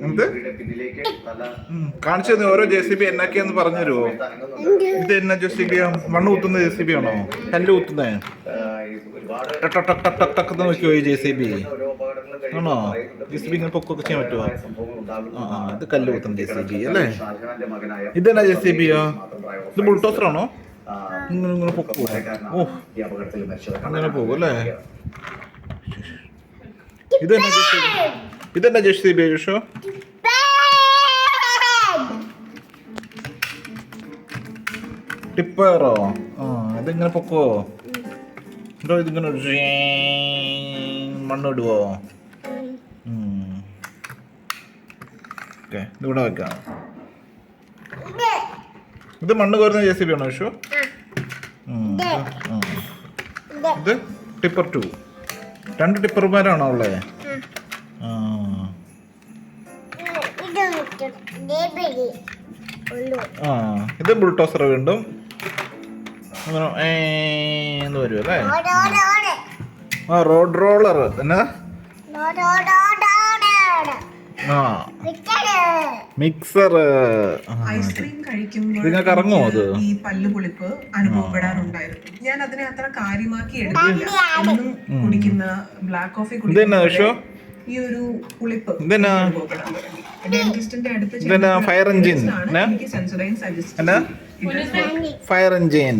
എന്ത് കാണിച്ചു തന്നെ ഓരോ JCB എന്നൊക്കെയാന്ന് പറഞ്ഞു തരുമോ? ഇത് എന്നാ JCB? മണ്ണ് കുത്തുന്ന JCB ആണോ? കല്ല് കുത്തുന്നേ ടക്ക് ടക്ക് ടക്ക് ടക്ക് ടക്ക് നോക്കിയോ ഈ JCB ആണോ? JCB ഇങ്ങനെ പൊക്കൊക്കെ ചെയ്യാൻ പറ്റുമോ? ഇത് കല്ല് കുത്തുന്ന JCB അല്ലേ? ഇതെന്നാ JCBയോ? ഇത് ബുൾട്ടോസർ ആണോ? ഇങ്ങനെ ഇങ്ങനെ പൊക്കോ? ഓ അങ്ങനെ പോകും അല്ലേ? ഇതെന്നാ JCB ഷോ? ടിപ്പറോ? ഇതിങ്ങനെ പൊക്കോ? എന്തോ ഇതിങ്ങനെ മണ്ണ് ഇടുവോ? ഓക്കെ, ഇതിവിടെ വെക്കാം. ഇത് മണ്ണ് കോരുന്ന JCB ആണോ ഷോ? ഇത് ടിപ്പർ 2. 2 ടിപ്പർമാരാണോ ഉള്ളത്? ഇത് ബുൾട്ടോസർ വീണ്ടും എന്ന് വരും അല്ലേ? റോഡ് റോളർ എന്നാ? മിക്സർ. ഐസ്ക്രീം കഴിക്കുമ്പോൾ നിങ്ങൾക്ക് ഇറങ്ങുമോ അത്? ഈ പല്ലുപൊളിപ്പ് അനുഭവപ്പെടാറുണ്ടായിരുന്നു. ഞാൻ അതിനെ അത്ര കാര്യമാക്കി എടുക്കില്ല. എന്നും കുടിക്കുന്ന ബ്ലാക്ക് കോഫി കുടിക്കുമ്പോൾ ഈ ഒരു പുളിപ്പ് ഡെന്റിസ്റ്റിന്റെ അടുത്ത് ഫയർ എഞ്ചിൻ. എനിക്ക് സെൻസോഡൈൻ സജസ്റ്റ് ഫയർ എഞ്ചിൻ.